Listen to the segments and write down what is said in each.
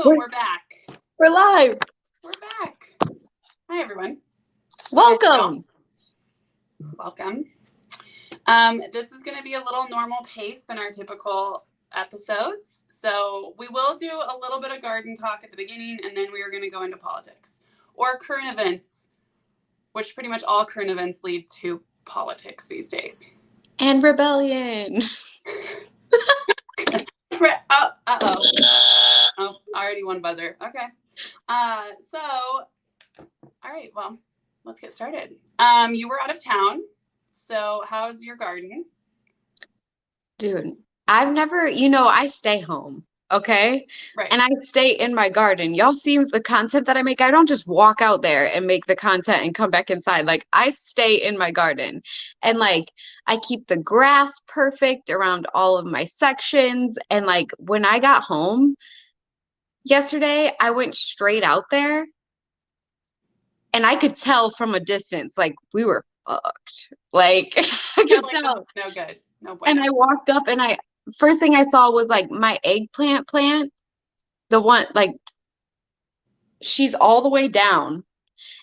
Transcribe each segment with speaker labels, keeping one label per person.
Speaker 1: Boom, we're back.
Speaker 2: We're live.
Speaker 1: We're back. Hi, everyone.
Speaker 2: Welcome.
Speaker 1: Welcome. This is going to be a little normal pace than our typical episodes. So we will do a little bit of garden talk at the beginning, and then we are going to go into politics or current events, which pretty much all current events lead to politics these days.
Speaker 2: And rebellion.
Speaker 1: Oh, already one buzzer. Okay. All right, well, let's get started. You were out of town, so how's your garden?
Speaker 2: Dude, I've never, I stay home, okay?
Speaker 1: Right.
Speaker 2: And I stay in my garden. Y'all see the content that I make? I don't just walk out there and make the content and come back inside. Like, I stay in my garden. And, like, I keep the grass perfect around all of my sections. And, like, when I got home yesterday, I went straight out there. And I could tell from a distance, like, we were fucked. Like, I could tell.
Speaker 1: No good. No bueno.
Speaker 2: And I walked up and first thing I saw was, like, my eggplant plant. The one, like, she's all the way down.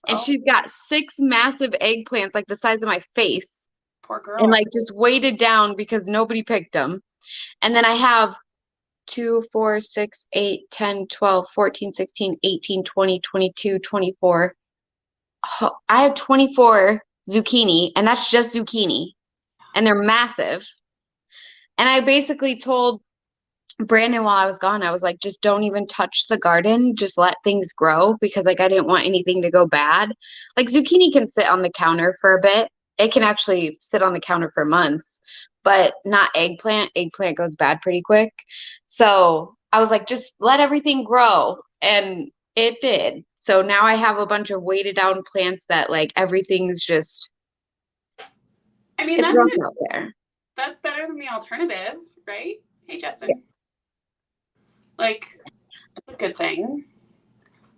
Speaker 2: And she's got 6 massive eggplants, like, the size of my face.
Speaker 1: Poor girl.
Speaker 2: And, like, just weighted down because nobody picked them. And then I have 2, 4, 6, 8, 10, 12, 14, 16, 18, 20, 22, 24. I have 24 zucchini, and that's just zucchini, and they're massive. And I basically told Brandon while I was gone, I was like, just don't even touch the garden. Just let things grow, because, like, I didn't want anything to go bad. Like, zucchini can sit on the counter for a bit. It can actually sit on the counter for months, but not eggplant. Eggplant goes bad pretty quick. So I was like, just let everything grow, and it did. So now I have a bunch of weighted down plants that, like, everything's just.
Speaker 1: I mean,
Speaker 2: that's out there.
Speaker 1: That's better than the alternative, right? Hey, Justin. Yeah. Like, it's a good thing.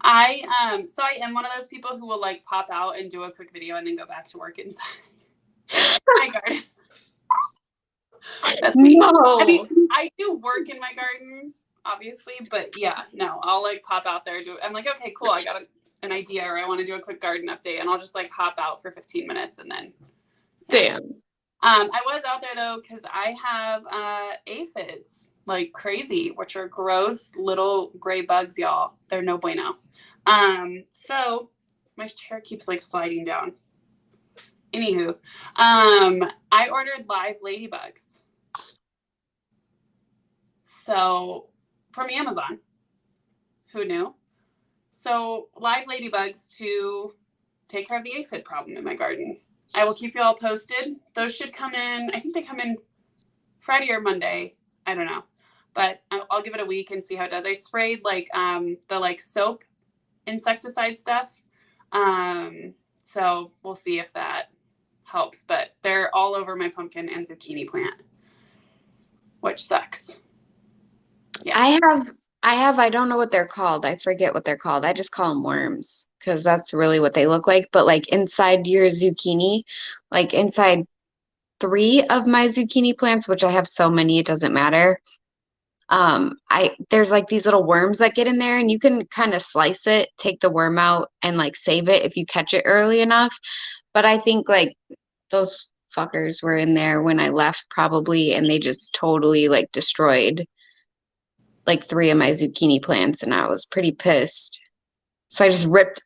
Speaker 1: I am one of those people who will, like, pop out and do a quick video and then go back to work inside my garden. That's me.
Speaker 2: No.
Speaker 1: I mean, I do work in my garden, obviously, but yeah, no, I'll, like, pop out there, I'm like, okay, cool, I got an idea, or I want to do a quick garden update, and I'll just, like, hop out for 15 minutes and then.
Speaker 2: Yeah.
Speaker 1: Damn. I was out there, though, because I have aphids, like crazy, which are gross little gray bugs, y'all. They're no bueno. So my chair keeps, like, sliding down. Anywho, I ordered live ladybugs. So from Amazon. Who knew? So live ladybugs to take care of the aphid problem in my garden. I will keep you all posted. Those should come in. I think they come in Friday or Monday. I don't know, but I'll give it a week and see how it does. I sprayed, like, the, like, soap insecticide stuff. So we'll see if that helps, but they're all over my pumpkin and zucchini plant, which sucks.
Speaker 2: Yeah. I don't know what they're called. I forget what they're called. I just call them worms, because that's really what they look like. But, like, inside your zucchini, like, inside 3 of my zucchini plants, which I have so many, it doesn't matter. There's, like, these little worms that get in there, and you can kind of slice it, take the worm out, and, like, save it if you catch it early enough. But I think, like, those fuckers were in there when I left, probably, and they just totally, like, destroyed, like, 3 of my zucchini plants, and I was pretty pissed. So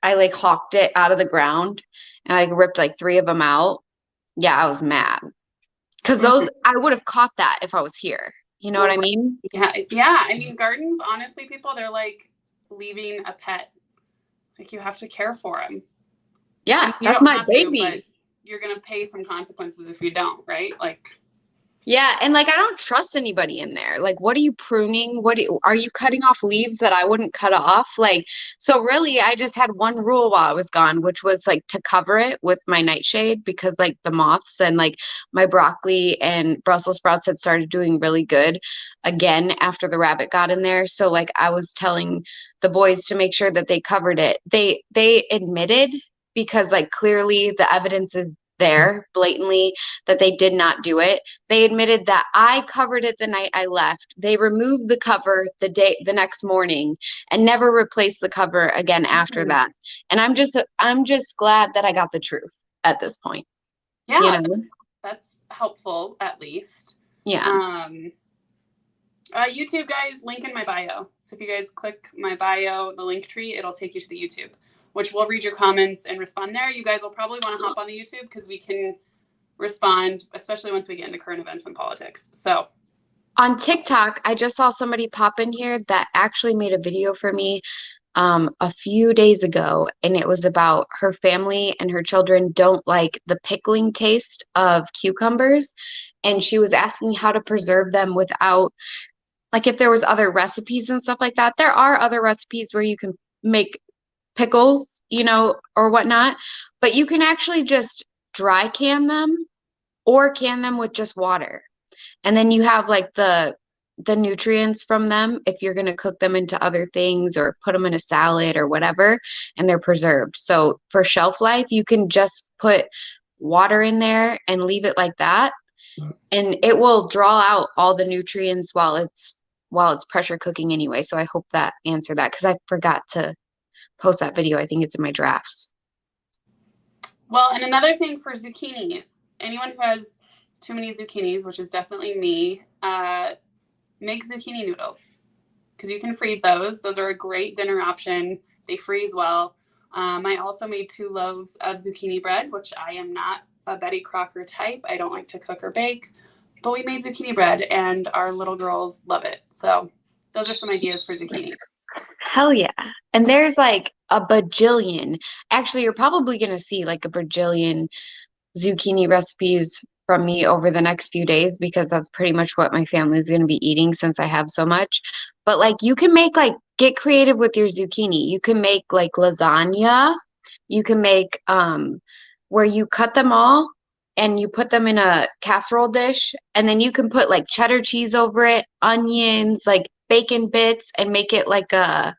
Speaker 2: I like hawked it out of the ground, and I ripped, like, 3 of them out. Yeah, I was mad, because I would have caught that if I was here. You know what I mean?
Speaker 1: Yeah. I mean, gardens, honestly, people, they're like leaving a pet. Like, you have to care for them.
Speaker 2: Yeah, that's my baby.
Speaker 1: But you're gonna pay some consequences if you don't, right? Like.
Speaker 2: Yeah, and, like, I don't trust anybody in there. Like, what are you pruning? Are you cutting off leaves that I wouldn't cut off? Like, so really, I just had one rule while I was gone, which was, like, to cover it with my nightshade, because, like, the moths and, like, my broccoli and Brussels sprouts had started doing really good again after the rabbit got in there. So, like, I was telling the boys to make sure that they covered it. They admitted, because, like, clearly the evidence is there blatantly that they did not do it. They admitted that I covered it the night I left. They removed the cover the next morning and never replaced the cover again after that. And I'm just glad that I got the truth at this point.
Speaker 1: Yeah,
Speaker 2: You know?
Speaker 1: that's helpful at least.
Speaker 2: Yeah.
Speaker 1: YouTube, guys, link in my bio. So if you guys click my bio, the link tree, it'll take you to the YouTube, which we'll read your comments and respond there. You guys will probably want to hop on the YouTube because we can respond, especially once we get into current events and politics. So
Speaker 2: On TikTok, I just saw somebody pop in here that actually made a video for me a few days ago, and it was about her family and her children don't like the pickling taste of cucumbers, and she was asking how to preserve them without, like, if there was other recipes and stuff like that. There are other recipes where you can make pickles, or whatnot, but you can actually just dry can them or can them with just water. And then you have like the nutrients from them if you're going to cook them into other things or put them in a salad or whatever, and they're preserved. So for shelf life, you can just put water in there and leave it like that, and it will draw out all the nutrients while it's pressure cooking anyway. So I hope that answered that, because I forgot to post that video. I think it's in my drafts.
Speaker 1: Well, and another thing for zucchinis, anyone who has too many zucchinis, which is definitely me, make zucchini noodles, because you can freeze those. Those are a great dinner option. They freeze well. I also made 2 loaves of zucchini bread, which I am not a Betty Crocker type. I don't like to cook or bake, but we made zucchini bread and our little girls love it. So those are some ideas for zucchini.
Speaker 2: Hell yeah. And there's like a bajillion. Actually, you're probably going to see like a bajillion zucchini recipes from me over the next few days, because that's pretty much what my family is going to be eating since I have so much. But like you can make get creative with your zucchini. You can make like lasagna. You can make where you cut them all and you put them in a casserole dish, and then you can put like cheddar cheese over it, onions, like bacon bits, and make it like a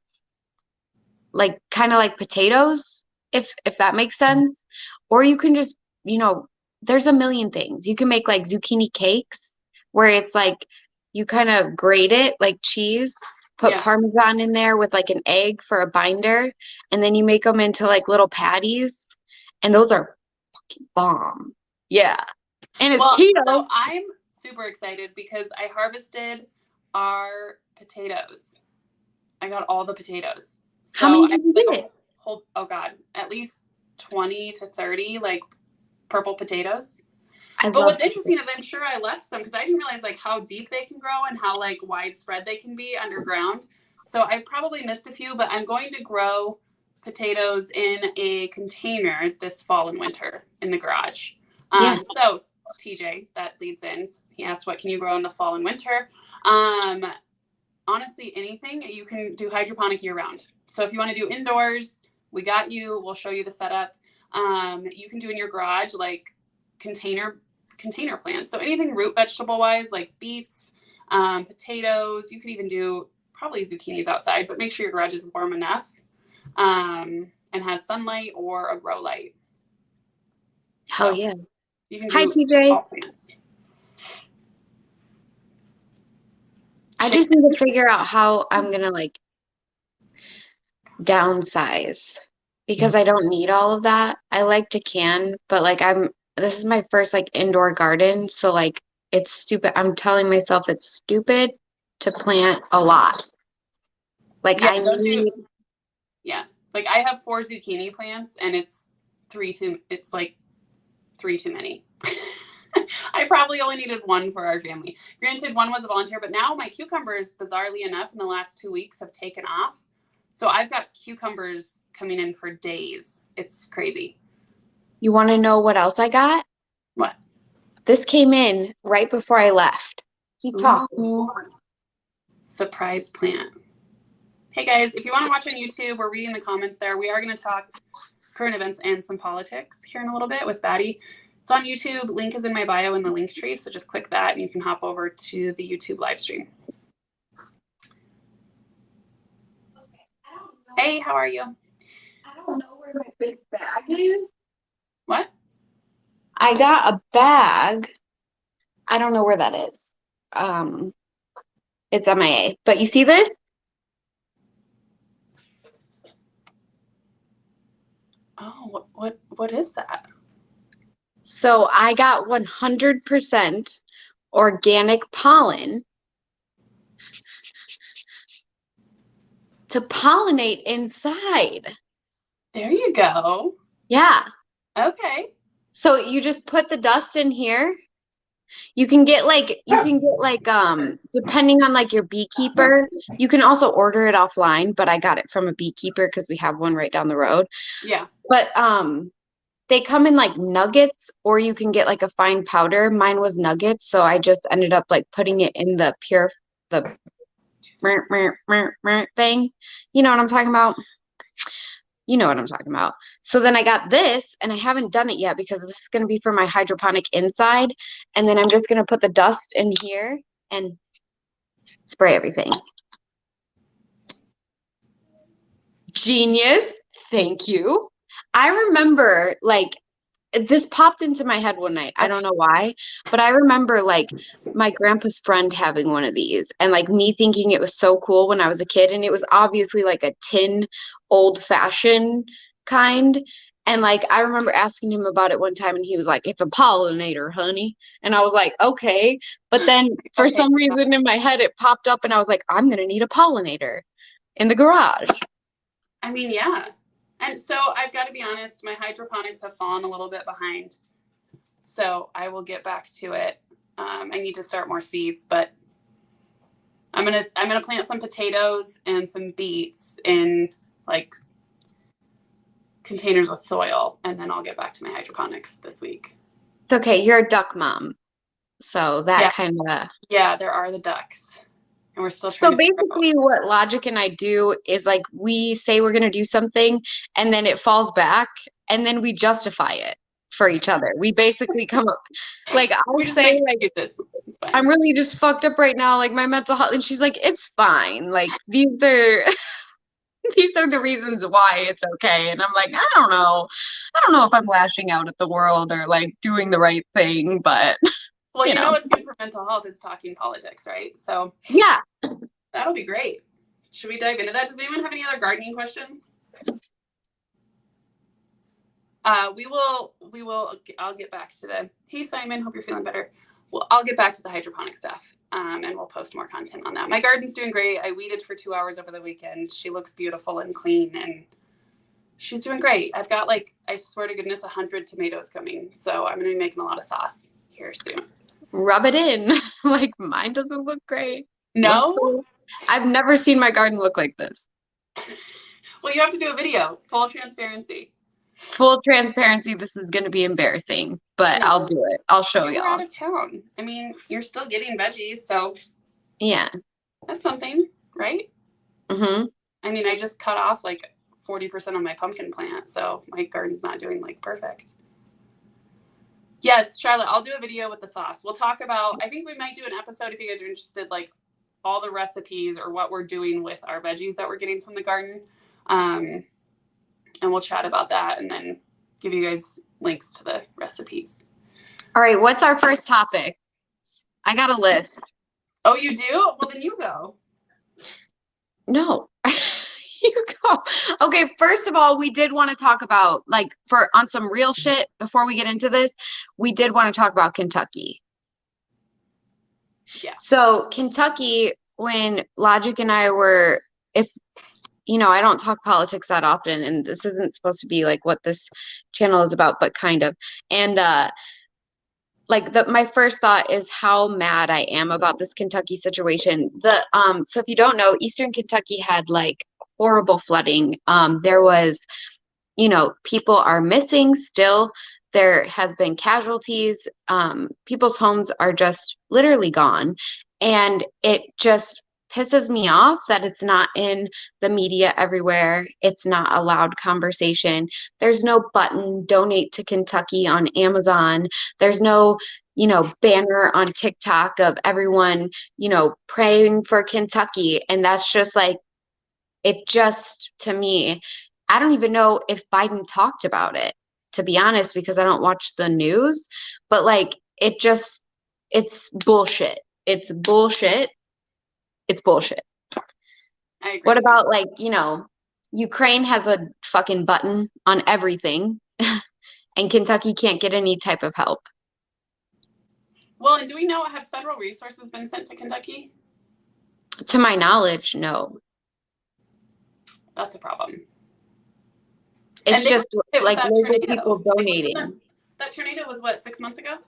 Speaker 2: kind of like potatoes, if that makes sense. Or you can just, there's a million things. You can make like zucchini cakes where it's like you kind of grate it like cheese, put Parmesan in there with like an egg for a binder, and then you make them into like little patties, and those are fucking bomb. Yeah. And it's keto.
Speaker 1: So I'm super excited because I harvested our potatoes. I got all the potatoes. So
Speaker 2: how many did you get?
Speaker 1: Oh God, at least 20 to 30 like purple potatoes. But what's interesting is I'm sure I left some because I didn't realize like how deep they can grow and how like widespread they can be underground. So I probably missed a few, but I'm going to grow potatoes in a container this fall and winter in the garage. So TJ, that leads in. He asked, what can you grow in the fall and winter? Honestly, anything. You can do hydroponic year round. So if you want to do indoors, we got you. We'll show you the setup. You can do in your garage like container plants. So anything root vegetable wise, like beets, potatoes. You could even do probably zucchinis outside, but make sure your garage is warm enough and has sunlight or a grow light.
Speaker 2: Hell yeah.
Speaker 1: You can do
Speaker 2: Hi, TJ.
Speaker 1: all plants.
Speaker 2: I just need to figure out how I'm going to like downsize, because I don't need all of that. I like to can, but like this is my first like indoor garden, so like it's stupid. I'm telling myself it's stupid to plant a lot. Like like
Speaker 1: I have 4 zucchini plants and it's 3 too many. I probably only needed 1 for our family. Granted, 1 was a volunteer, but now my cucumbers, bizarrely enough, in the last 2 weeks have taken off. So I've got cucumbers coming in for days. It's crazy.
Speaker 2: You want to know what else I got?
Speaker 1: What?
Speaker 2: This came in right before I left. Keep talking.
Speaker 1: Surprise plant. Hey guys, if you want to watch on YouTube, we're reading the comments there. We are going to talk current events and some politics here in a little bit with Batty. It's on YouTube. Link is in my bio in the link tree. So just click that and you can hop over to the YouTube live stream. Hey, how are you?
Speaker 2: I don't know where my big bag is.
Speaker 1: What?
Speaker 2: I got a bag. I don't know where that is. It's MIA. But you see this?
Speaker 1: Oh, what is that?
Speaker 2: So I got 100% organic pollen to pollinate inside.
Speaker 1: There you go.
Speaker 2: Yeah.
Speaker 1: Okay.
Speaker 2: So you just put the dust in here. You can get depending on like your beekeeper, you can also order it offline, but I got it from a beekeeper because we have one right down the road.
Speaker 1: Yeah.
Speaker 2: But they come in like nuggets or you can get like a fine powder. Mine was nuggets, so I just ended up like putting it in the thing. You know what I'm talking about? You know what I'm talking about. So then I got this, and I haven't done it yet because this is going to be for my hydroponic inside. And then I'm just going to put the dust in here and spray everything. Genius. Thank you. I remember like this popped into my head one night. I don't know why, but I remember like my grandpa's friend having one of these and like me thinking it was so cool when I was a kid. And it was obviously like a tin old fashioned kind. And like I remember asking him about it one time and he was like, "It's a pollinator, honey." And I was like, "Okay." But then for
Speaker 1: Okay.
Speaker 2: some reason in my head it popped up and I was like, "I'm gonna need a pollinator in the garage."
Speaker 1: I mean, yeah. And so I've got to be honest, my hydroponics have fallen a little bit behind. So I will get back to it. I need to start more seeds, but I'm gonna plant some potatoes and some beets in like containers with soil, and then I'll get back to my hydroponics this week.
Speaker 2: It's okay, you're a duck mom. So
Speaker 1: Yeah,
Speaker 2: that kind of
Speaker 1: yeah, there are the ducks, and we're still trying
Speaker 2: So
Speaker 1: to figure out.
Speaker 2: basically, what Logic and I do is like we say we're going to do something and then it falls back and then we justify it for each other. We basically come up, like,
Speaker 1: We
Speaker 2: I'll
Speaker 1: just
Speaker 2: say,
Speaker 1: make
Speaker 2: like,
Speaker 1: excuses. It's fine.
Speaker 2: I'm really just fucked up right now, like my mental health. And she's like, it's fine. Like, these are. These are the reasons why it's okay. And I'm like, I don't know. I don't know if I'm lashing out at the world or like doing the right thing, but
Speaker 1: Well,
Speaker 2: you
Speaker 1: you know
Speaker 2: know.
Speaker 1: what's good for mental health is talking politics, right? So
Speaker 2: Yeah.
Speaker 1: that'll be great. Should we dive into that? Does anyone have any other gardening questions? I'll get back to the, hey, Simon, hope you're feeling better. Well, I'll get back to the hydroponic stuff, and we'll post more content on that. My garden's doing great. I weeded for 2 hours over the weekend. She looks beautiful and clean, and she's doing great. I've got like, I swear to goodness, 100 tomatoes coming. So I'm going to be making a lot of sauce here soon.
Speaker 2: Rub it in. Like mine doesn't look great.
Speaker 1: No?
Speaker 2: I've never seen my garden look like this.
Speaker 1: Well, you have to do a video, full transparency.
Speaker 2: Full transparency, this is going to be embarrassing, but
Speaker 1: No.
Speaker 2: I'll do it. I'll show
Speaker 1: You were
Speaker 2: y'all.
Speaker 1: out of town. I mean, you're still getting veggies, so
Speaker 2: Yeah.
Speaker 1: that's something, right?
Speaker 2: Mm-hmm.
Speaker 1: I mean, I just cut off like 40% of my pumpkin plant, so my garden's not doing like perfect. Yes, Charlotte, I'll do a video with the sauce. We'll talk about, I think we might do an episode if you guys are interested, like all the recipes or what we're doing with our veggies that we're getting from the garden. And we'll chat about that and then give you guys links to the recipes.
Speaker 2: All right, what's our first topic? I got a list.
Speaker 1: Oh, you do? Well, then you go.
Speaker 2: No. You go. Okay, first of all, we did want to talk about, like, on some real shit, before we get into this, we did want to talk about Kentucky.
Speaker 1: Yeah.
Speaker 2: So Kentucky, when Logic and I were, if I don't talk politics that often, and this isn't supposed to be like what this channel is about, but kind of. And my first thought is how mad I am about this Kentucky situation. So if you don't know, Eastern Kentucky had like horrible flooding. There was, people are missing still. There has been casualties. People's homes are just literally gone. And it just pisses me off that it's not in the media everywhere. It's not a loud conversation. There's no button, donate to Kentucky on Amazon. There's no, banner on TikTok of everyone, praying for Kentucky. And that's just like, it just, to me, I don't even know if Biden talked about it. to be honest, because I don't watch the news, but like it's bullshit. It's bullshit. It's bullshit.
Speaker 1: I agree
Speaker 2: What
Speaker 1: with you.
Speaker 2: about like, Ukraine has a fucking button on everything and Kentucky can't get any type of help.
Speaker 1: Well, and do we know, have federal resources been sent to Kentucky?
Speaker 2: To my knowledge, no.
Speaker 1: That's a problem.
Speaker 2: It's just like local people
Speaker 1: Like,
Speaker 2: donating.
Speaker 1: that tornado was what, 6 months ago?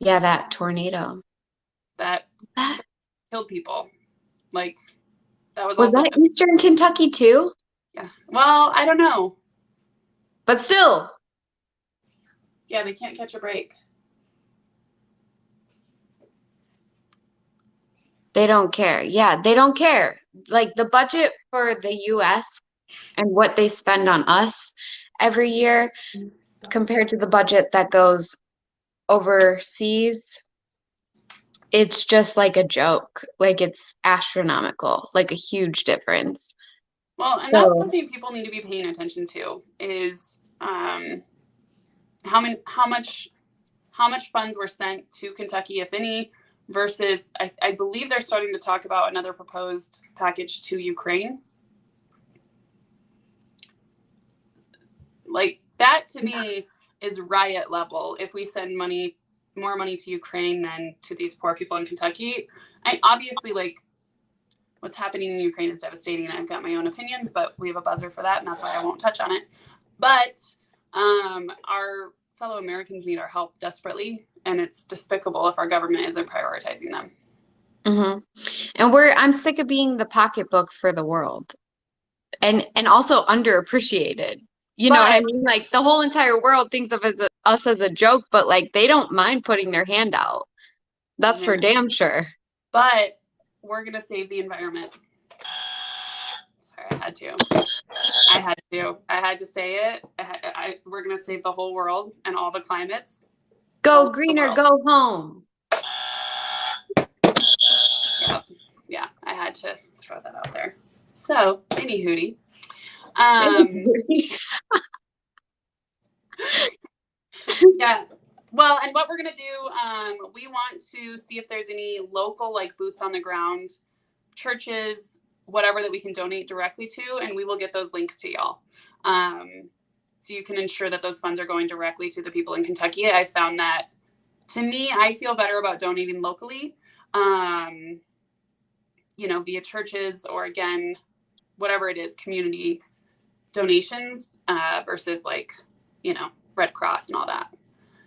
Speaker 2: Yeah, that tornado.
Speaker 1: That killed people. Like, that was
Speaker 2: Was
Speaker 1: also
Speaker 2: that Eastern Kentucky too?
Speaker 1: Yeah. Well, I don't know.
Speaker 2: But still.
Speaker 1: Yeah, they can't catch a break.
Speaker 2: They don't care. Yeah, they don't care. Like the budget for the US and what they spend on us every year compared to the budget that goes overseas, it's just like a joke. Like it's astronomical, like a huge difference.
Speaker 1: Well, and that's something people need to be paying attention to is how much funds were sent to Kentucky, if any, versus I believe they're starting to talk about another proposed package to Ukraine. Like that to me is riot level. If we send more money to Ukraine than to these poor people in Kentucky, obviously like what's happening in Ukraine is devastating. I've got my own opinions, but we have a buzzer for that, and that's why I won't touch on it. But our fellow Americans need our help desperately, and it's despicable if our government isn't prioritizing them.
Speaker 2: Mm-hmm. And I'm sick of being the pocketbook for the world, and also underappreciated. You know what I mean? Like the whole entire world thinks of us as a joke, but like they don't mind putting their hand out. That's for damn sure.
Speaker 1: But we're gonna save the environment. Sorry, I had to say it. We're gonna save the whole world and all the climates.
Speaker 2: Go greener, go home.
Speaker 1: Yeah, I had to throw that out there. So, any hootie. Yeah. Well, and what we're going to do, we want to see if there's any local, like boots on the ground, churches, whatever that we can donate directly to, and we will get those links to y'all. So you can ensure that those funds are going directly to the people in Kentucky. I found that, to me, I feel better about donating locally, via churches or, again, whatever it is, community donations versus like, Red Cross and all that.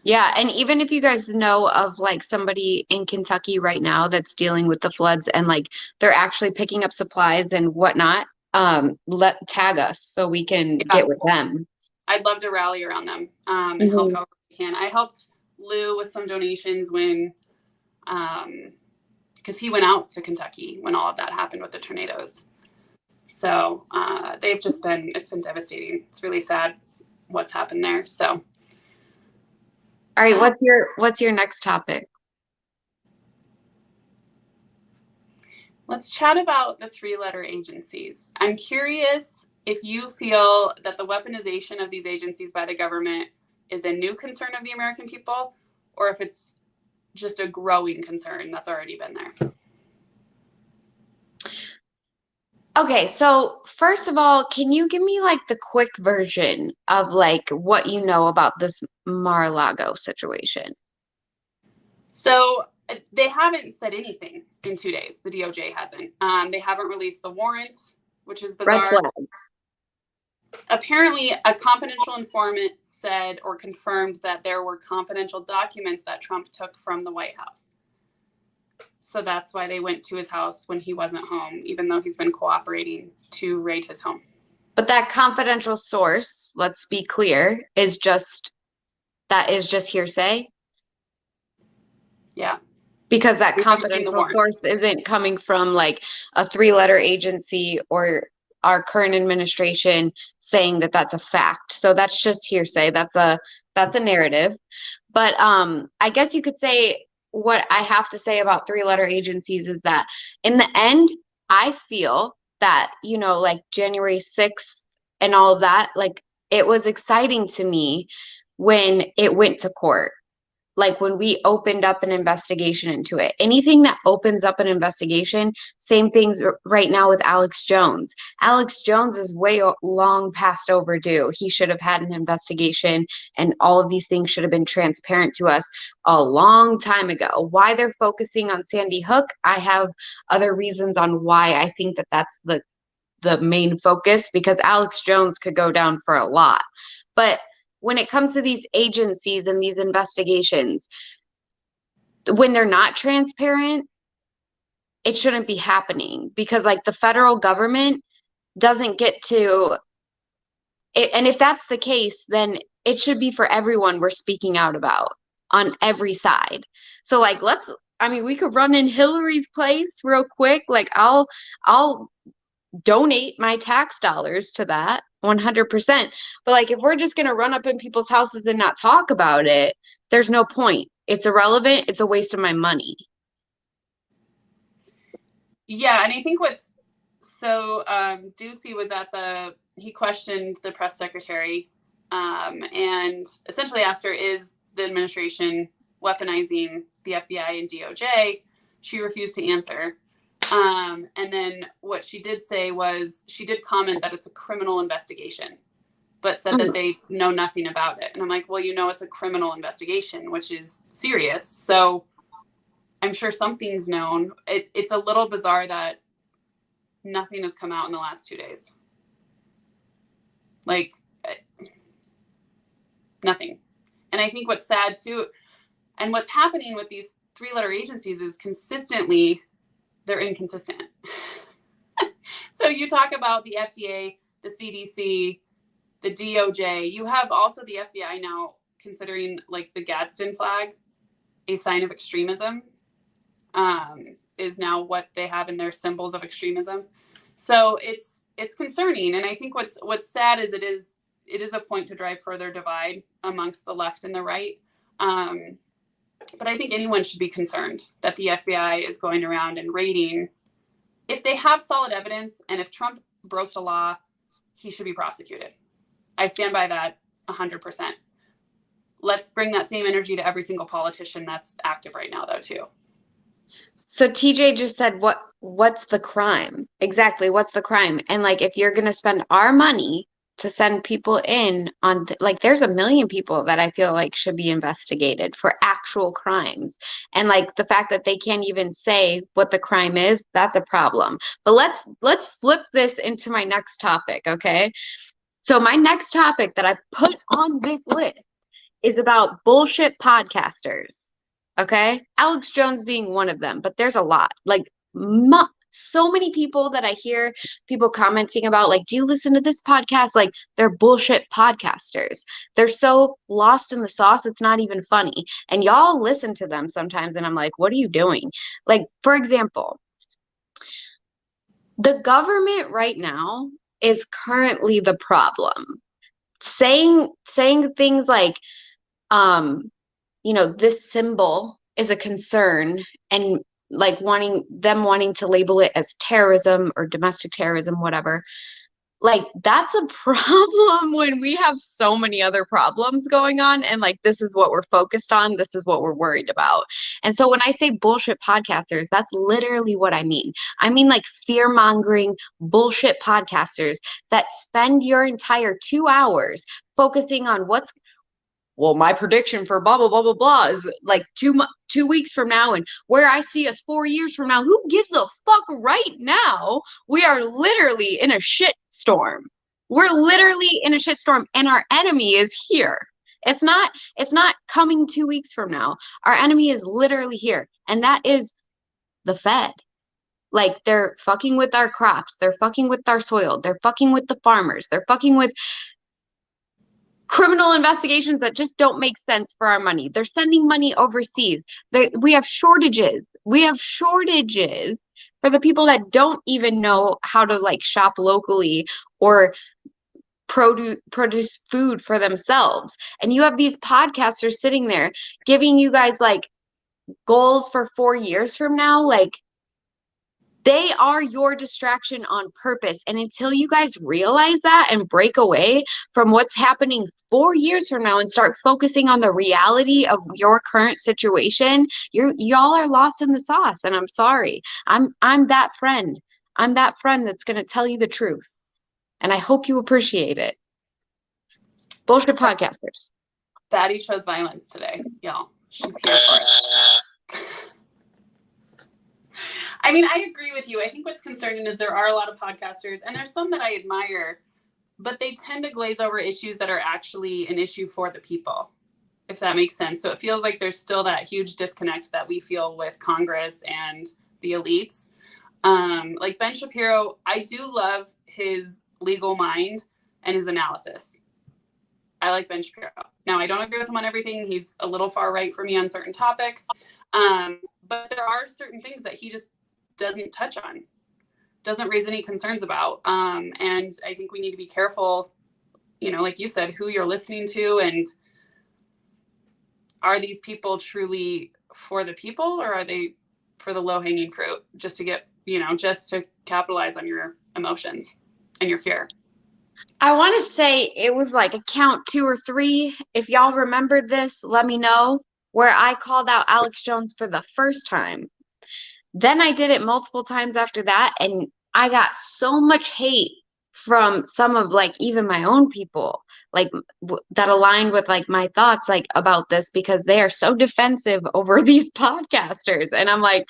Speaker 2: Yeah, and even if you guys know of like somebody in Kentucky right now that's dealing with the floods and like they're actually picking up supplies and whatnot, tag us so we can get with them.
Speaker 1: I'd love to rally around them and help however we can. I helped Lou with some donations when, because he went out to Kentucky when all of that happened with the tornadoes. So it's been devastating. It's really sad what's happened there. So.
Speaker 2: All right, what's your next topic?
Speaker 1: Let's chat about the 3-letter agencies. I'm curious if you feel that the weaponization of these agencies by the government is a new concern of the American people, or if it's just a growing concern that's already been there.
Speaker 2: Okay, so first of all, can you give me like the quick version of like what you know about this Mar-a-Lago situation?
Speaker 1: So they haven't said anything in 2 days. The DOJ hasn't. They haven't released the warrant, which is bizarre.
Speaker 2: Red flag.
Speaker 1: Apparently, a confidential informant said or confirmed that there were confidential documents that Trump took from the White House. So that's why they went to his house when he wasn't home, even though he's been cooperating to raid his home.
Speaker 2: But that confidential source, let's be clear, is just hearsay.
Speaker 1: Yeah.
Speaker 2: Because that confidential source isn't coming from like a 3-letter agency or our current administration saying that that's a fact. So that's just hearsay. That's a narrative. But I guess you could say what I have to say about 3-letter agencies is that in the end, I feel that, like January 6th and all of that, like it was exciting to me when it went to court. Like when we opened up an investigation into it. Anything that opens up an investigation, same things right now with Alex Jones. Alex Jones is way long past overdue. He should have had an investigation, and all of these things should have been transparent to us a long time ago. Why they're focusing on Sandy Hook, I have other reasons on why I think that that's the main focus, because Alex Jones could go down for a lot. But when it comes to these agencies and these investigations, when they're not transparent, it shouldn't be happening, because like the federal government doesn't get to it. And if that's the case, then it should be for everyone we're speaking out about on every side. So like, we could run in Hillary's place real quick. Like I'll donate my tax dollars to that 100%. But like, if we're just going to run up in people's houses and not talk about it, there's no point. It's irrelevant. It's a waste of my money.
Speaker 1: Yeah. And I think Ducey was he questioned the press secretary and essentially asked her, is the administration weaponizing the FBI and DOJ? She refused to answer. And then what she did say was, she did comment that it's a criminal investigation, but said that they know nothing about it. And I'm like, well, it's a criminal investigation, which is serious. So I'm sure something's known. It's a little bizarre that nothing has come out in the last 2 days. Like, nothing. And I think what's sad too, and what's happening with these 3-letter agencies is consistently they're inconsistent. So you talk about the FDA, the CDC, the DOJ. You have also the FBI now considering like the Gadsden flag a sign of extremism, is now what they have in their symbols of extremism. So it's concerning. And I think what's sad is it is a point to drive further divide amongst the left and the right. But I think anyone should be concerned that the FBI is going around and raiding. If they have solid evidence, and if Trump broke the law, he should be prosecuted. I stand by that 100%. Let's bring that same energy to every single politician that's active right now, though, too.
Speaker 2: So TJ just said, what's the crime? Exactly, what's the crime? And like, if you're going to spend our money to send people in on, like, there's 1 million people that I feel like should be investigated for actual crimes. And like the fact that they can't even say what the crime is, that's a problem. But let's flip this into my next topic, okay? So my next topic that I put on this list is about bullshit podcasters. Okay? Alex Jones being one of them, but there's a lot. Like, so many people that I hear people commenting about, like, do you listen to this podcast? Like, they're bullshit podcasters. They're so lost in the sauce, it's not even funny. And y'all listen to them sometimes, and I'm like, what are you doing? Like, for example, the government right now is currently the problem. Saying things like, this symbol is a concern, and like wanting to label it as terrorism or domestic terrorism, whatever. Like, that's a problem when we have so many other problems going on, and like, this is what we're focused on, this is what we're worried about. And so when I say bullshit podcasters, that's literally what I mean. I mean, like, fear-mongering bullshit podcasters that spend your entire 2 hours focusing on my prediction for blah, blah, blah, blah, blah is like 2 weeks from now, and where I see us 4 years from now. Who gives a fuck right now? We are literally in a shit storm. We're literally in a shit storm, and our enemy is here. It's not coming 2 weeks from now. Our enemy is literally here, and that is the Fed. Like, they're fucking with our crops. They're fucking with our soil. They're fucking with the farmers. They're fucking with criminal investigations that just don't make sense for our money. They're sending money overseas. We have shortages. We have shortages for the people that don't even know how to like shop locally or produce food for themselves. And you have these podcasters sitting there giving you guys like goals for 4 years from now. Like, They are your distraction on purpose. And until you guys realize that and break away from what's happening 4 years from now and start focusing on the reality of your current situation, y'all are lost in the sauce. And I'm sorry. I'm that friend. I'm that friend that's going to tell you the truth. And I hope you appreciate it. Bullshit podcasters.
Speaker 1: Batty chose violence today, y'all. She's here for it. I mean, I agree with you. I think what's concerning is there are a lot of podcasters, and there's some that I admire, but they tend to glaze over issues that are actually an issue for the people, if that makes sense. So it feels like there's still that huge disconnect that we feel with Congress and the elites. Like Ben Shapiro, I do love his legal mind and his analysis. I like Ben Shapiro. Now, I don't agree with him on everything. He's a little far right for me on certain topics. But there are certain things that he just doesn't touch on, doesn't raise any concerns about. And I think we need to be careful, you know, like you said, who you're listening to, and are these people truly for the people, or are they for the low-hanging fruit just to get, you know, just to capitalize on your emotions and your fear?
Speaker 2: I want to say it was like a count 2 or 3. If y'all remembered this, let me know, where I called out Alex Jones for the first time. Then I did it multiple times after that, and I got so much hate from some of like even my own people, like that aligned with like my thoughts like about this, because they are so defensive over these podcasters. And I'm like,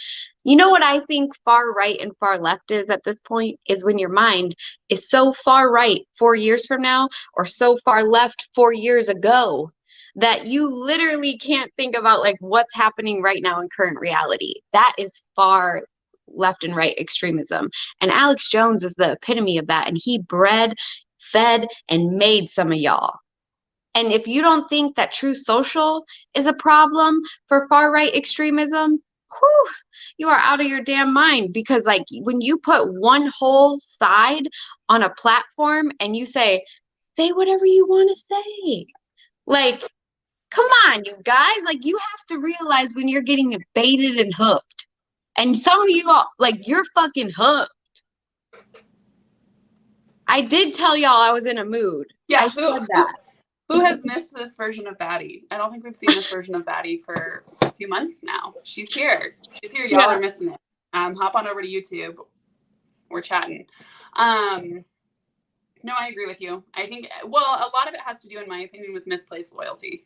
Speaker 2: you know what I think far right and far left is at this point is when your mind is so far right 4 years from now or so far left 4 years ago that you literally can't think about like what's happening right now in current reality. That is far left and right extremism. And Alex Jones is the epitome of that. And he bred, fed, and made some of y'all. And if you don't think that True Social is a problem for far right extremism, whew, you are out of your damn mind. Because like when you put one whole side on a platform and you say whatever you want to say, like, come on, you guys. Like, you have to realize when you're getting baited and hooked. And some of you, like, you're fucking hooked. I did tell y'all I was in a mood.
Speaker 1: Yeah,
Speaker 2: I said that.
Speaker 1: Who has missed this version of Batty? I don't think we've seen this version of Batty for a few months now. She's here. She's here. Y'all are missing it. Hop on over to YouTube. We're chatting. No, I agree with you. I think, well, a lot of it has to do, in my opinion, with misplaced loyalty.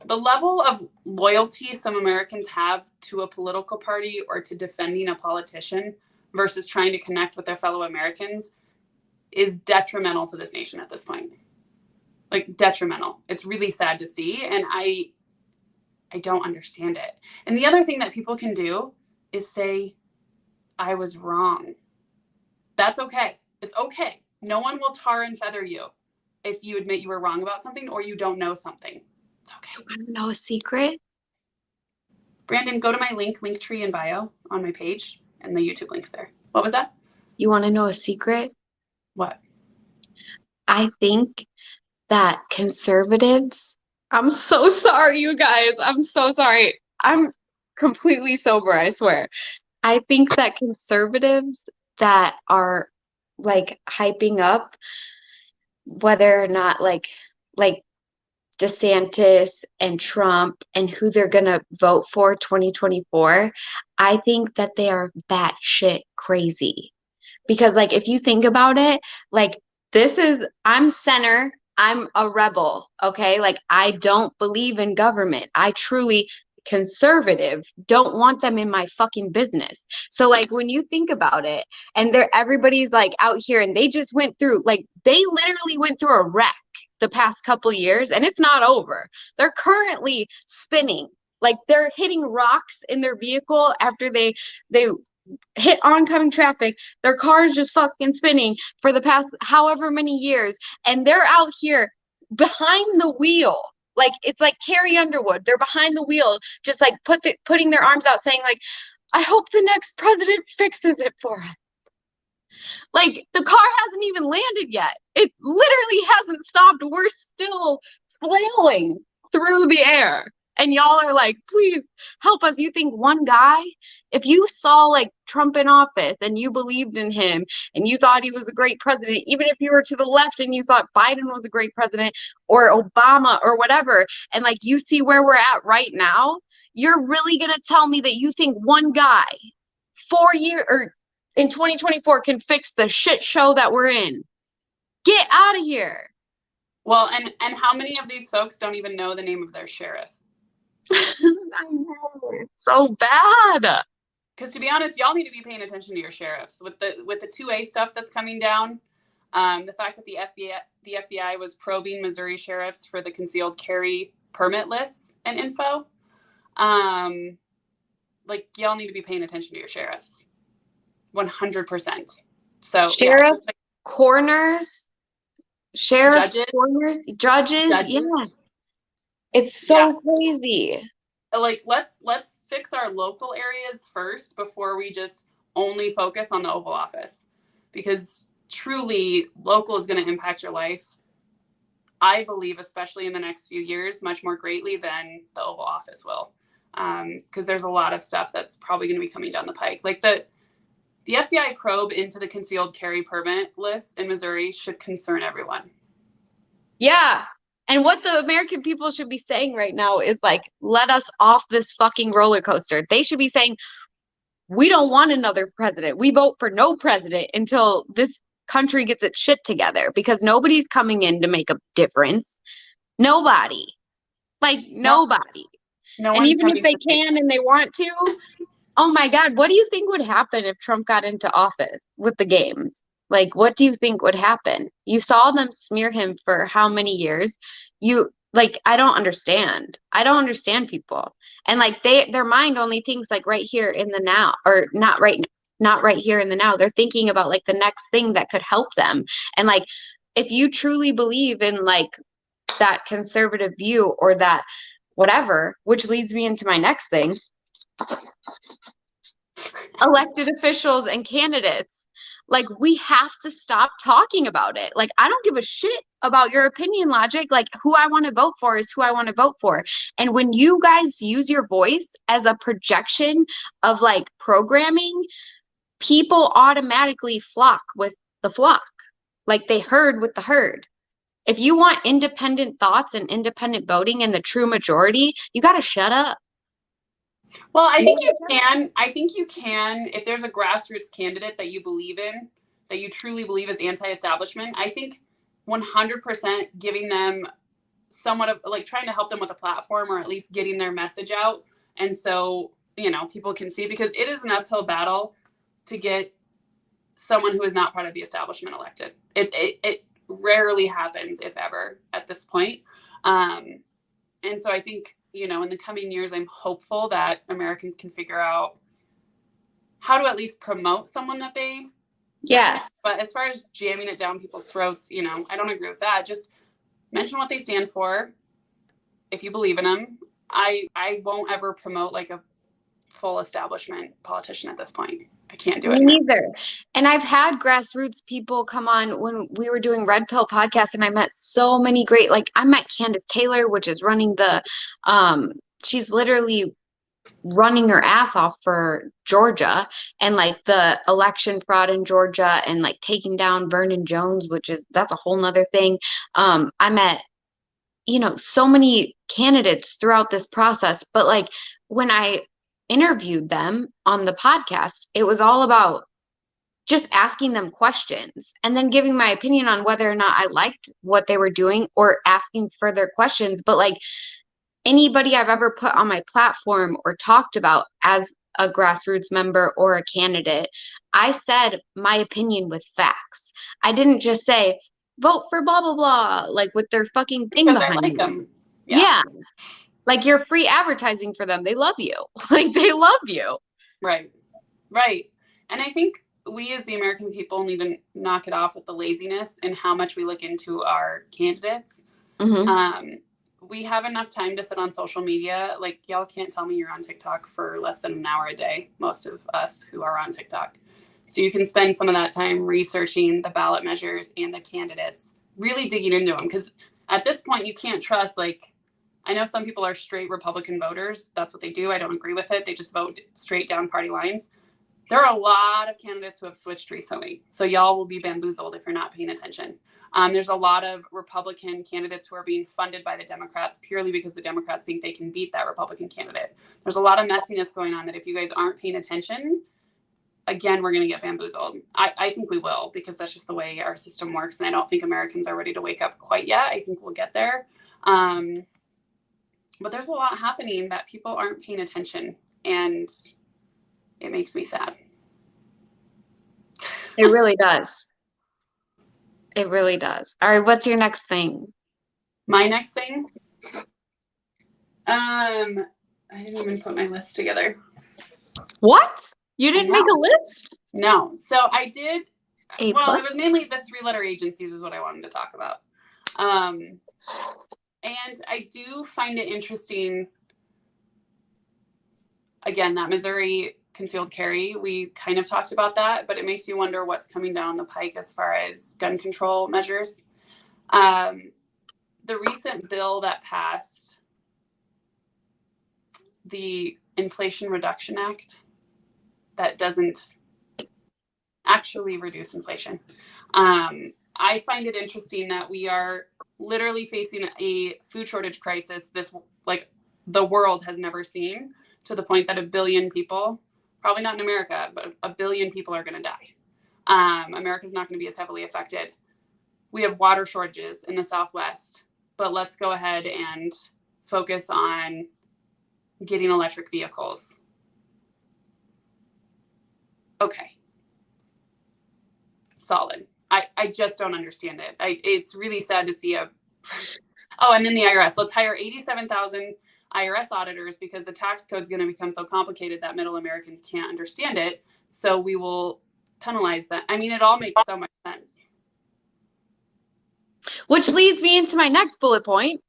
Speaker 1: The level of loyalty some Americans have to a political party or to defending a politician versus trying to connect with their fellow Americans is detrimental to this nation at this point. Like, detrimental. It's really sad to see, and I don't understand it. And the other thing that people can do is say, I was wrong. That's okay. It's okay. No one will tar and feather you if you admit you were wrong about something or you don't know something. It's okay.
Speaker 2: You want to know a secret?
Speaker 1: Brandon, go to my link tree in bio on my page, and the YouTube link's there. What was that?
Speaker 2: You want to know a secret?
Speaker 1: What?
Speaker 2: I think that conservatives, I'm so sorry, you guys. I'm so sorry. I'm completely sober, I swear. I think that conservatives that are like hyping up whether or not like DeSantis and Trump and who they're gonna vote for 2024, I think that they are batshit crazy. Because like if you think about it, like I'm center, I'm a rebel, okay? Like I don't believe in government. I truly conservative, don't want them in my fucking business. So like when you think about it, and everybody's like out here and they just went through, like they literally went through a wreck the past couple years, and it's not over. They're currently spinning. Like they're hitting rocks in their vehicle after they hit oncoming traffic. Their car's just fucking spinning for the past however many years, and they're out here behind the wheel. Like it's like Carrie Underwood. They're behind the wheel, just like putting their arms out, saying like, "I hope the next president fixes it for us." Like the car hasn't even landed yet. It literally hasn't stopped. We're still flailing through the air. And y'all are like, please help us. You think one guy, if you saw like Trump in office and you believed in him and you thought he was a great president, even if you were to the left and you thought Biden was a great president or Obama or whatever, and like you see where we're at right now, you're really going to tell me that you think one guy 4 year or in 2024 can fix the shit show that we're in? Get out of here.
Speaker 1: Well, and how many of these folks don't even know the name of their sheriff?
Speaker 2: I know, it's so bad.
Speaker 1: Because to be honest, y'all need to be paying attention to your sheriffs with the 2A stuff that's coming down. The fact that the FBI was probing Missouri sheriffs for the concealed carry permit lists and info. Like y'all need to be paying attention to your sheriffs, 100%. So
Speaker 2: Sheriffs,
Speaker 1: yeah, just like
Speaker 2: corners, sheriffs, corners, judges. Yes, it's so crazy.
Speaker 1: Like let's fix our local areas first before we just only focus on the Oval Office, because truly local is going to impact your life, I believe, especially in the next few years, much more greatly than the Oval Office will, because there's a lot of stuff that's probably going to be coming down the pike. Like the FBI probe into the concealed carry permit list in Missouri should concern everyone.
Speaker 2: Yeah. And what the American people should be saying right now is like, let us off this fucking roller coaster. They should be saying, we don't want another president. We vote for no president until this country gets its shit together, because nobody's coming in to make a difference. Nobody. Like, nobody.
Speaker 1: No
Speaker 2: and even if they can and they want to, oh my God, what do you think would happen if Trump got into office with the games? Like, what do you think would happen? You saw them smear him for how many years? I don't understand. I don't understand people. And like their mind only thinks like right here in the now, or not right here in the now. They're thinking about like the next thing that could help them. And like, if you truly believe in like that conservative view or that whatever, which leads me into my next thing, elected officials and candidates. Like, we have to stop talking about it. Like, I don't give a shit about your opinion, Logic. Like, who I want to vote for is who I want to vote for. And when you guys use your voice as a projection of like programming, people automatically flock with the flock. Like, they herd with the herd. If you want independent thoughts and independent voting and the true majority, you got to shut up.
Speaker 1: Well, I think you can. I think you can, if there's a grassroots candidate that you believe in, that you truly believe is anti-establishment. I think 100% giving them somewhat of like trying to help them with a platform, or at least getting their message out. And so, people can see, because it is an uphill battle to get someone who is not part of the establishment elected. It rarely happens, if ever, at this point. And so I think, in the coming years, I'm hopeful that Americans can figure out how to at least promote someone that they.
Speaker 2: Yes.
Speaker 1: But as far as jamming it down people's throats, I don't agree with that. Just mention what they stand for. If you believe in them, I won't ever promote like a full establishment politician at this point. I can't do it.
Speaker 2: Me neither. And I've had grassroots people come on when we were doing Red Pill podcast, and I met so many great, like I met Candace Taylor, which is running the, she's literally running her ass off for Georgia and like the election fraud in Georgia and like taking down Vernon Jones, that's a whole nother thing. I met, so many candidates throughout this process, but like when I interviewed them on the podcast, it was all about just asking them questions and then giving my opinion on whether or not I liked what they were doing or asking further questions. But like anybody I've ever put on my platform or talked about as a grassroots member or a candidate, I said my opinion with facts. I didn't just say, vote for blah, blah, blah, like with their fucking thing
Speaker 1: because
Speaker 2: behind
Speaker 1: I like them.
Speaker 2: Yeah. Like you're free advertising for them. They love you. Like they love you.
Speaker 1: Right. And I think we as the American people need to knock it off with the laziness and how much we look into our candidates. Mm-hmm. We have enough time to sit on social media. Like y'all can't tell me you're on TikTok for less than an hour a day. Most of us who are on TikTok. So you can spend some of that time researching the ballot measures and the candidates, really digging into them. Because at this point, you can't trust like I know some people are straight Republican voters. That's what they do. I don't agree with it. They just vote straight down party lines. There are a lot of candidates who have switched recently. So y'all will be bamboozled if you're not paying attention. There's a lot of Republican candidates who are being funded by the Democrats purely because the Democrats think they can beat that Republican candidate. There's a lot of messiness going on that if you guys aren't paying attention, again, we're going to get bamboozled. I think we will, because that's just the way our system works. And I don't think Americans are ready to wake up quite yet. I think we'll get there. But there's a lot happening that people aren't paying attention. And it makes me sad.
Speaker 2: It really does. It really does. All right, what's your next thing?
Speaker 1: My next thing? I didn't even put my list together.
Speaker 2: What? You didn't make a list?
Speaker 1: No. So I did.
Speaker 2: A+?
Speaker 1: Well, it was mainly the 3-letter agencies is what I wanted to talk about. And I do find it interesting. Again, that Missouri concealed carry, we kind of talked about that, but it makes you wonder what's coming down the pike as far as gun control measures. The recent bill that passed, the Inflation Reduction Act, that doesn't actually reduce inflation. I find it interesting that we are literally facing a food shortage crisis like the world has never seen, to the point that 1 billion people, probably not in America, but 1 billion people are going to die. America's not going to be as heavily affected. We have water shortages in the Southwest, but let's go ahead and focus on getting electric vehicles. Okay. Solid. I just don't understand it. It's really sad to see and then the IRS. Let's hire 87,000 IRS auditors because the tax code is going to become so complicated that middle Americans can't understand it. So we will penalize that. I mean, it all makes so much sense.
Speaker 2: Which leads me into my next bullet point.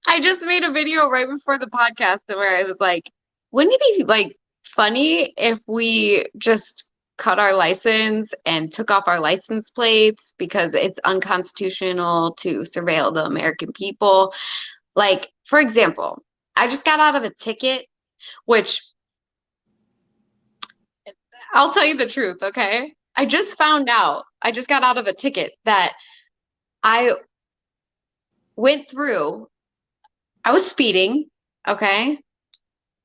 Speaker 2: I just made a video right before the podcast where I was like, wouldn't it be like funny if we just cut our license and took off our license plates because it's unconstitutional to surveil the American people? Like, for example, I just got out of a ticket, which I'll tell you the truth, okay? I just got out of a ticket that I went through. I was speeding, okay?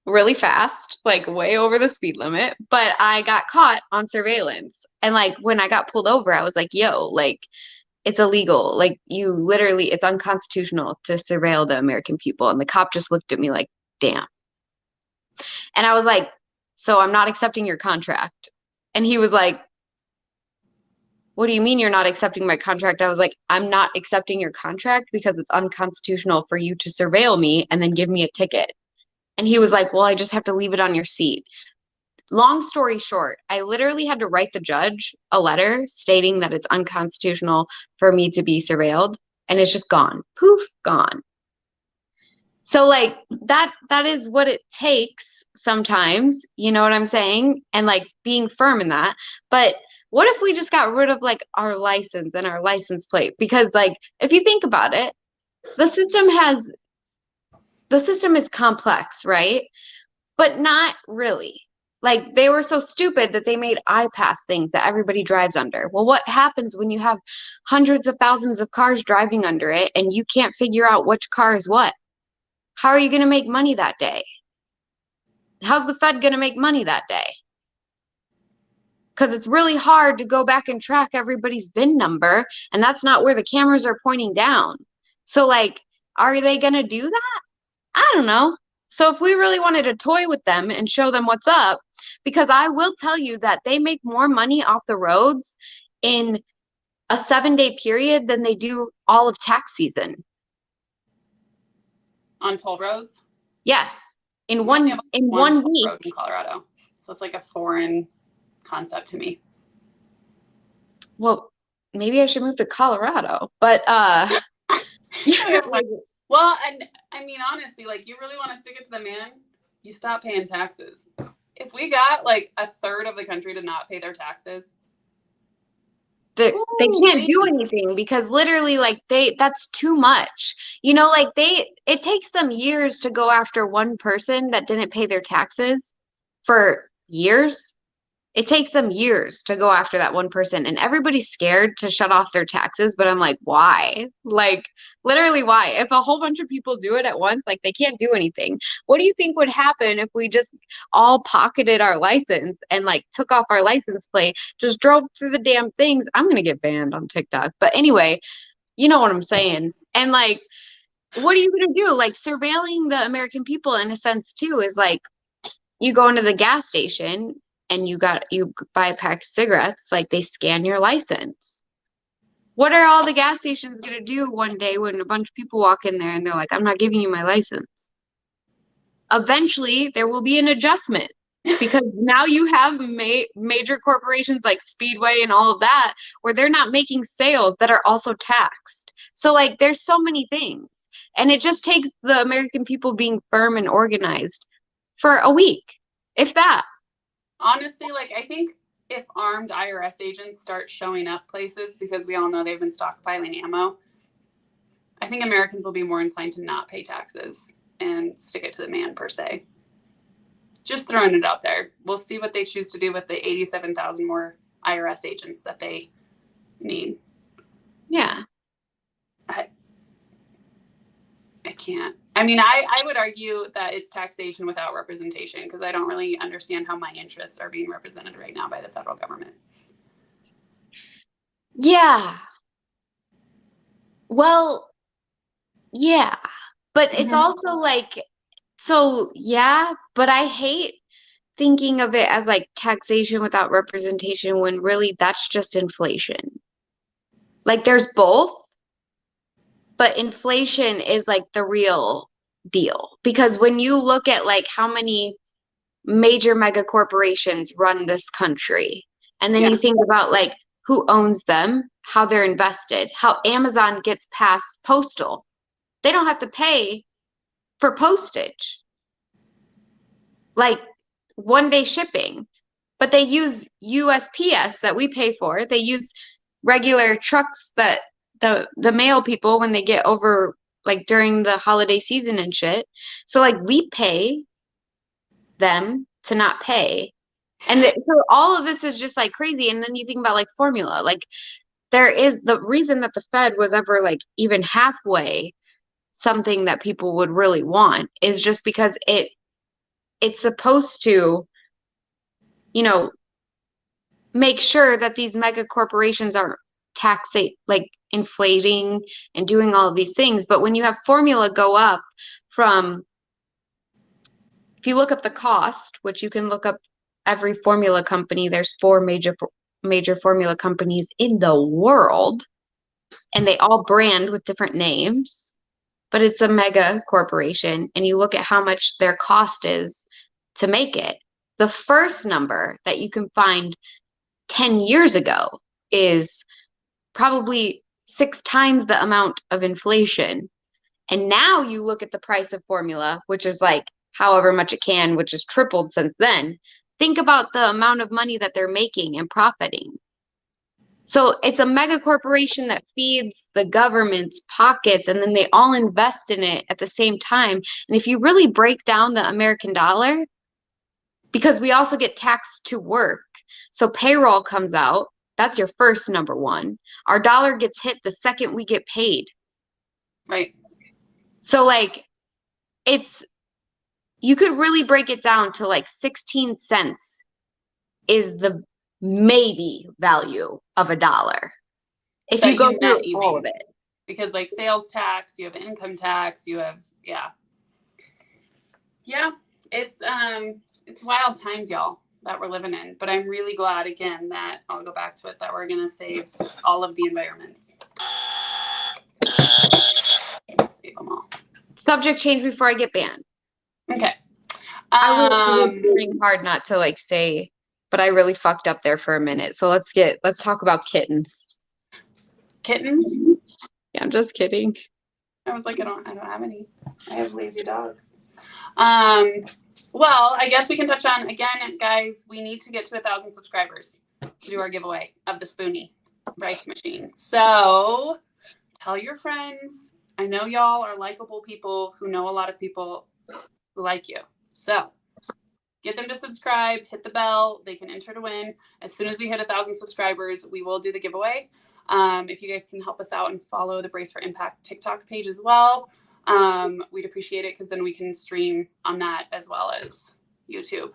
Speaker 2: Really fast, like way over the speed limit, but I got caught on surveillance. And like when I got pulled over, I was like, yo, like it's illegal. Like it's unconstitutional to surveil the American people. And the cop just looked at me like, damn. And I was like, so I'm not accepting your contract. And he was like, what do you mean you're not accepting my contract? I was like, I'm not accepting your contract because it's unconstitutional for you to surveil me and then give me a ticket. And he was like, well, I just have to leave it on your seat. Long story short, I literally had to write the judge a letter stating that it's unconstitutional for me to be surveilled, and it's just gone. Poof, gone. So like that is what it takes sometimes, you know what I'm saying? And like being firm in that. But what if we just got rid of like our license and our license plate? Because like if you think about it, the system is complex, right? But not really. Like they were so stupid that they made iPass things that everybody drives under. Well, what happens when you have hundreds of thousands of cars driving under it and you can't figure out which car is what? How are you going to make money that day? How's the Fed going to make money that day? Because it's really hard to go back and track everybody's VIN number, and that's not where the cameras are pointing down. So like, are they going to do that? I don't know. So if we really wanted to toy with them and show them what's up, because I will tell you that they make more money off the roads in a 7-day period than they do all of tax season.
Speaker 1: On toll roads?
Speaker 2: Yes. In one week.
Speaker 1: Road in Colorado. So it's like a foreign concept to me.
Speaker 2: Well, maybe I should move to Colorado, but yeah.
Speaker 1: Well, and I mean, honestly, like you really want to stick it to the man, you stop paying taxes. If we got like a third of the country to not pay their taxes,
Speaker 2: They
Speaker 1: Ooh,
Speaker 2: can't do
Speaker 1: wait.
Speaker 2: anything because literally like that's too much. You know, like it takes them years to go after one person that didn't pay their taxes for years. It takes them years to go after that one person, and everybody's scared to shut off their taxes, but I'm like, why? Like, literally, why? If a whole bunch of people do it at once, like, they can't do anything. What do you think would happen if we just all pocketed our license and, like, took off our license plate, just drove through the damn things? I'm gonna get banned on TikTok. But anyway, you know what I'm saying. And, like, what are you gonna do? Like, surveilling the American people in a sense, too, is like, you go into the gas station and you buy a pack of cigarettes, like they scan your license. What are all the gas stations going to do one day when a bunch of people walk in there and they're like, I'm not giving you my license? Eventually, there will be an adjustment because now you have major corporations like Speedway and all of that where they're not making sales that are also taxed. So, like, there's so many things. And it just takes the American people being firm and organized for a week, if that.
Speaker 1: Honestly, like, I think if armed IRS agents start showing up places, because we all know they've been stockpiling ammo, I think Americans will be more inclined to not pay taxes and stick it to the man, per se. Just throwing it out there. We'll see what they choose to do with the 87,000 more IRS agents that they need.
Speaker 2: Yeah.
Speaker 1: I can't. I mean, I would argue that it's taxation without representation because I don't really understand how my interests are being represented right now by the federal government.
Speaker 2: Yeah. Well, yeah. But it's also like, so yeah, but I hate thinking of it as like taxation without representation when really that's just inflation. Like there's both, but inflation is like the real deal. Because when you look at like how many major mega corporations run this country, and then you
Speaker 1: Yeah.
Speaker 2: think about like who owns them, how they're invested, how Amazon gets past postal. They don't have to pay for postage, like 1 day shipping, but they use USPS that we pay for. They use regular trucks that the mail people when they get over like during the holiday season and shit. So like we pay them to not pay. And so all of this is just like crazy. And then you think about like formula, like there is the reason that the Fed was ever like even halfway something that people would really want is just because it's supposed to, you know, make sure that these mega corporations aren't like inflating and doing all of these things. But when you have formula go up from, if you look up the cost, which you can look up every formula company, there's four major formula companies in the world, and they all brand with different names, but it's a mega corporation, and you look at how much their cost is to make it. The first number that you can find 10 years ago is probably 6 times the amount of inflation. And now you look at the price of formula, which is like however much it can, which has tripled since then. Think about the amount of money that they're making and profiting. So it's a mega corporation that feeds the government's pockets, and then they all invest in it at the same time. And if you really break down the American dollar, because we also get taxed to work. So payroll comes out. That's your first number one. Our dollar gets hit the second we get paid.
Speaker 1: Right.
Speaker 2: So like you could really break it down to like 16 cents is the maybe value of a dollar. If you go through all of it.
Speaker 1: Because like sales tax, you have income tax, you have, yeah. Yeah, it's wild times, y'all, that we're living in. But I'm really glad, again, that I'll go back to it, that we're going to save all of the environments. Save them all.
Speaker 2: Subject change before I get banned.
Speaker 1: Okay.
Speaker 2: I was trying hard not to like say, but I really fucked up there for a minute. So let's talk about kittens.
Speaker 1: Kittens?
Speaker 2: Yeah, I'm just kidding.
Speaker 1: I was like, I don't have any. I have lazy dogs. Well, I guess we can touch on, again, guys, we need to get to 1,000 subscribers. to do our giveaway of the Spoonie Reich machine. So tell your friends. I know y'all are likable people who know a lot of people who like you. So get them to subscribe, hit the bell. They can enter to win. As soon as we hit 1,000 subscribers, we will do the giveaway. If you guys can help us out and follow the Brace for Impact TikTok page as well, we'd appreciate it, because then we can stream on that as well as YouTube.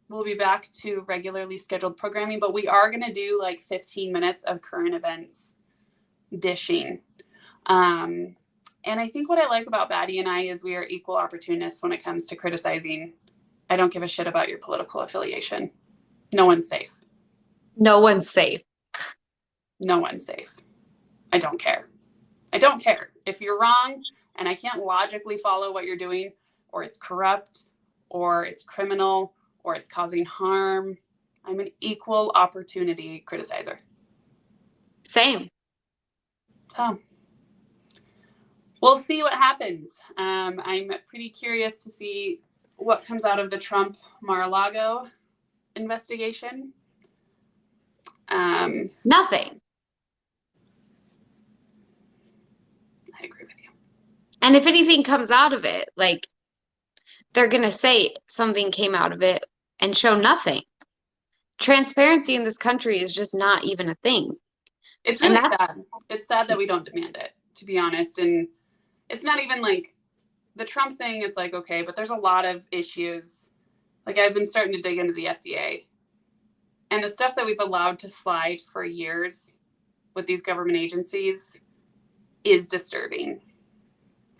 Speaker 1: We'll be back to regularly scheduled programming, but we are going to do like 15 minutes of current events dishing. And I think what I like about Batty and I is we are equal opportunists when it comes to criticizing. I don't give a shit about your political affiliation. No one's safe.
Speaker 2: No one's safe.
Speaker 1: No one's safe. I don't care. I don't care. If you're wrong and I can't logically follow what you're doing, or it's corrupt, or it's criminal, or it's causing harm, I'm an equal opportunity criticizer.
Speaker 2: Same.
Speaker 1: So we'll see what happens. I'm pretty curious to see what comes out of the Trump Mar-a-Lago investigation.
Speaker 2: Nothing.
Speaker 1: I agree with you.
Speaker 2: And if anything comes out of it, like, they're going to say something came out of it and show nothing. Transparency in this country is just not even a thing.
Speaker 1: It's really sad. It's sad that we don't demand it, to be honest. And it's not even like the Trump thing. It's like, okay, but there's a lot of issues. Like, I've been starting to dig into the FDA. And the stuff that we've allowed to slide for years with these government agencies is disturbing.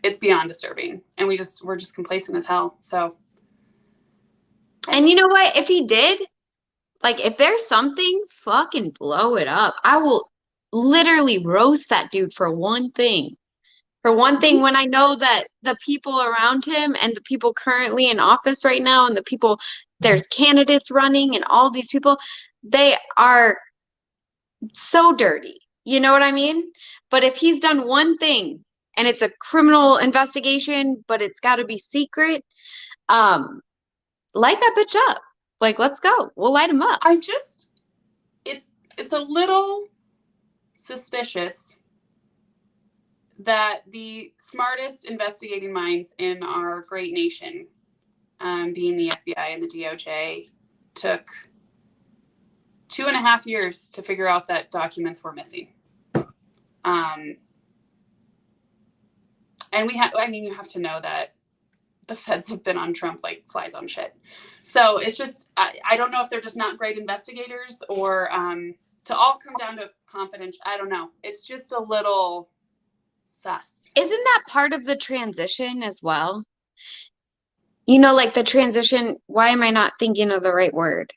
Speaker 1: It's beyond disturbing. And we're just complacent as hell. So.
Speaker 2: And you know what? If he did, like, if there's something, fucking blow it up. I will literally roast that dude for one thing. For one thing, when I know that the people around him and the people currently in office right now and the people, there's candidates running and all these people, they are so dirty. You know what I mean? But if he's done one thing and it's a criminal investigation, but it's got to be secret, light that bitch up. Like, let's go. We'll light him up.
Speaker 1: It's a little suspicious that the smartest investigating minds in our great nation, being the FBI and the DOJ, took 2.5 years to figure out that documents were missing. And you have to know that the feds have been on Trump like flies on shit. So it's just, I don't know if they're just not great investigators, or to all come down to confidential. I don't know. It's just a little sus.
Speaker 2: Isn't that part of the transition as well? You know, like the transition, why am I not thinking of the right word?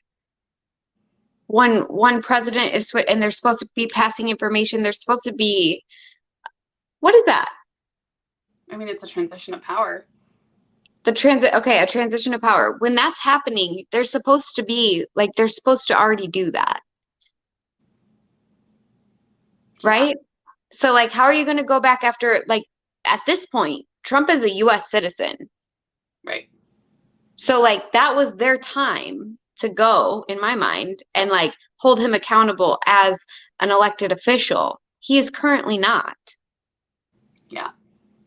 Speaker 2: One president is, and they're supposed to be passing information. They're supposed to be, what is that?
Speaker 1: I mean, it's a transition of power.
Speaker 2: A transition of power. When that's happening, they're supposed to already do that. Right? So, like, how are you going to go back after, like, at this point, Trump is a U.S. citizen.
Speaker 1: Right.
Speaker 2: So, like, that was their time to go, in my mind, and, like, hold him accountable as an elected official. He is currently not.
Speaker 1: Yeah.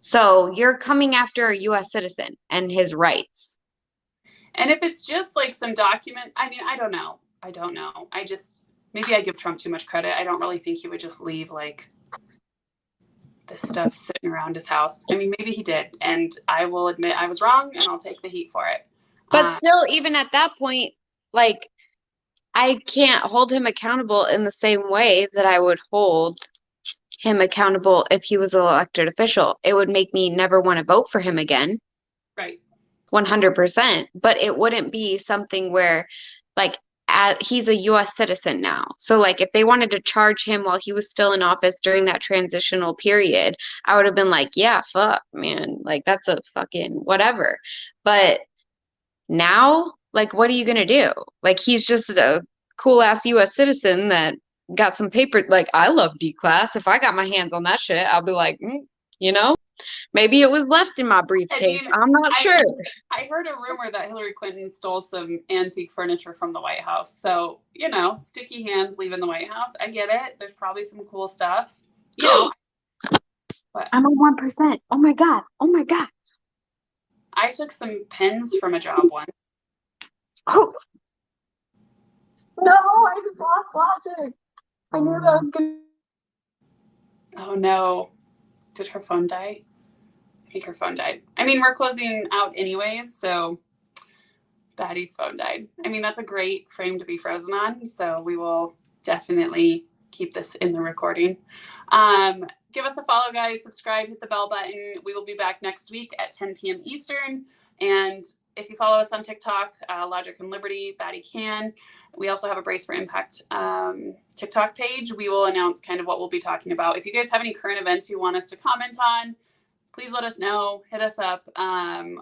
Speaker 2: So you're coming after a U.S. citizen and his rights.
Speaker 1: And if it's just like some document, I mean, I don't know. Maybe I give Trump too much credit. I don't really think he would just leave like this stuff sitting around his house. I mean, maybe he did. And I will admit I was wrong, and I'll take the heat for it.
Speaker 2: But still, even at that point, like, I can't hold him accountable in the same way that I would hold him accountable if he was an elected official. It would make me never want to vote for him again.
Speaker 1: Right.
Speaker 2: 100%. But it wouldn't be something where, like, he's a U.S. citizen now. So, like, if they wanted to charge him while he was still in office during that transitional period, I would have been like, yeah, fuck, man. Like, that's a fucking whatever. But now, like, what are you going to do? Like, he's just a cool-ass U.S. citizen that got some paper. Like, I love D-class. If I got my hands on that shit, I'll be like, you know? Maybe it was left in my briefcase. I'm not sure.
Speaker 1: I heard a rumor that Hillary Clinton stole some antique furniture from the White House. So, you know, sticky hands leaving the White House. I get it. There's probably some cool stuff. You know. But
Speaker 2: I'm a 1%. Oh my God. Oh my God.
Speaker 1: I took some pens from a job once.
Speaker 2: Oh. No, I just lost logic. I knew that was going to.
Speaker 1: Oh no. Did her phone die? I think her phone died. I mean, we're closing out anyways, so Baddie's phone died. I mean, that's a great frame to be frozen on, so we will definitely keep this in the recording. Give us a follow, guys. Subscribe, hit the bell button. We will be back next week at 10 p.m. Eastern. And if you follow us on TikTok, Logic and Liberty, Baddie can. We also have a Brace for Impact TikTok page. We will announce kind of what we'll be talking about. If you guys have any current events you want us to comment on, please let us know. Hit us up.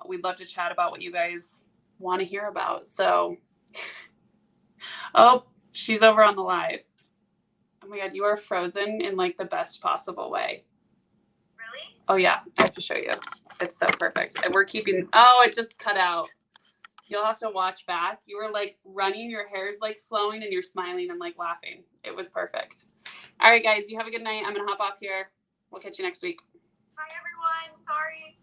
Speaker 1: We'd love to chat about what you guys want to hear about. So, oh, she's over on the live. Oh my God, you are frozen in like the best possible way.
Speaker 3: Really?
Speaker 1: Oh yeah, I have to show you. It's so perfect. And we're keeping, oh, it just cut out. You'll have to watch back. You were like running, your hair's like flowing and you're smiling and like laughing. It was perfect. All right, guys, you have a good night. I'm going to hop off here. We'll catch you next week.
Speaker 3: Hi, everyone. Sorry.